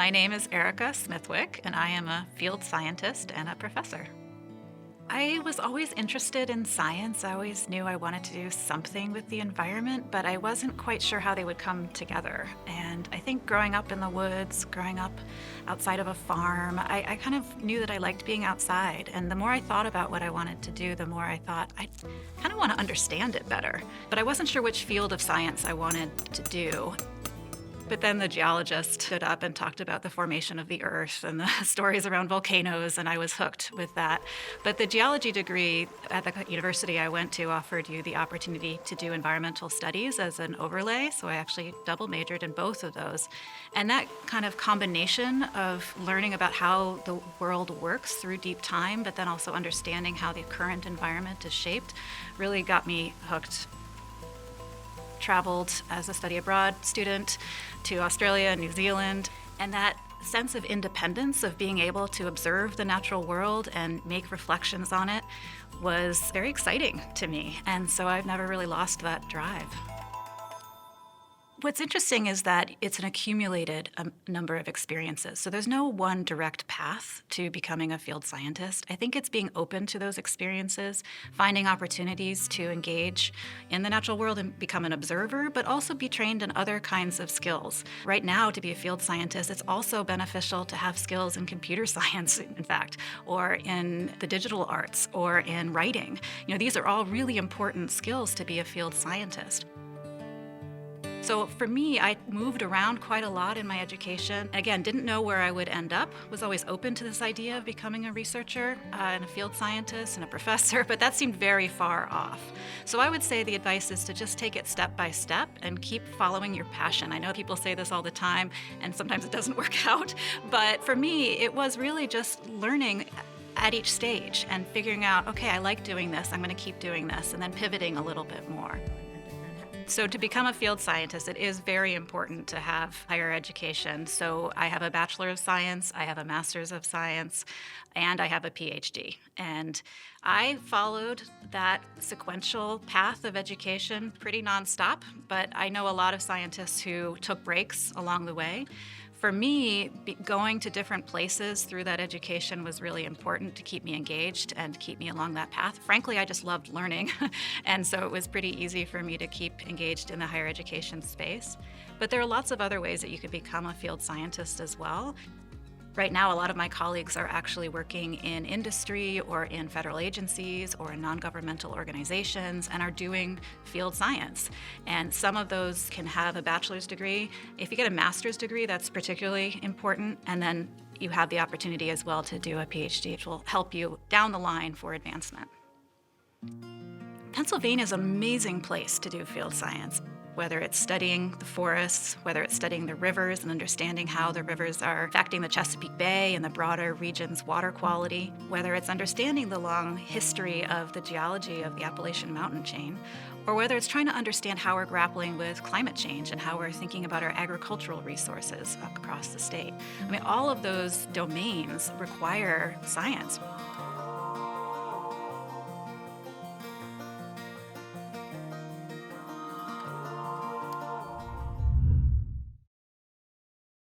My name is Erica Smithwick, and I am a field scientist and a professor. I was always interested in science. I always knew I wanted to do something with the environment, but I wasn't quite sure how they would come together. And I think growing up in the woods, growing up outside of a farm, I kind of knew that I liked being outside. And the more I thought about what I wanted to do, the more I thought I kind of want to understand it better. But I wasn't sure which field of science I wanted to do. But then the geologist stood up and talked about the formation of the earth and the stories around volcanoes, and I was hooked with that. But the geology degree at the university I went to offered you the opportunity to do environmental studies as an overlay, so I actually double majored in both of those. And that kind of combination of learning about how the world works through deep time, but then also understanding how the current environment is shaped, really got me hooked. Traveled as a study abroad student to Australia and New Zealand, and that sense of independence of being able to observe the natural world and make reflections on it was very exciting to me, and so I've never really lost that drive. What's interesting is that it's an accumulated number of experiences. So there's no one direct path to becoming a field scientist. I think it's being open to those experiences, finding opportunities to engage in the natural world and become an observer, but also be trained in other kinds of skills. Right now, to be a field scientist, it's also beneficial to have skills in computer science, in fact, or in the digital arts, or in writing. These are all really important skills to be a field scientist. So for me, I moved around quite a lot in my education. Again, didn't know where I would end up, was always open to this idea of becoming a researcher and a field scientist and a professor, but that seemed very far off. So I would say the advice is to just take it step by step and keep following your passion. I know people say this all the time, and sometimes it doesn't work out, but for me, it was really just learning at each stage and figuring out, okay, I like doing this, I'm going to keep doing this, and then pivoting a little bit more. So to become a field scientist, it is very important to have higher education. So I have a Bachelor of Science, I have a Master's of Science, and I have a PhD. And I followed that sequential path of education pretty nonstop, but I know a lot of scientists who took breaks along the way. For me, going to different places through that education was really important to keep me engaged and keep me along that path. Frankly, I just loved learning, and so it was pretty easy for me to keep engaged in the higher education space. But there are lots of other ways that you could become a field scientist as well. Right now, a lot of my colleagues are actually working in industry or in federal agencies or in non-governmental organizations and are doing field science. And some of those can have a bachelor's degree. If you get a master's degree, that's particularly important. And then you have the opportunity as well to do a PhD, which will help you down the line for advancement. Pennsylvania is an amazing place to do field science. Whether it's studying the forests, whether it's studying the rivers and understanding how the rivers are affecting the Chesapeake Bay and the broader region's water quality, whether it's understanding the long history of the geology of the Appalachian mountain chain, or whether it's trying to understand how we're grappling with climate change and how we're thinking about our agricultural resources across the state. I mean, all of those domains require science.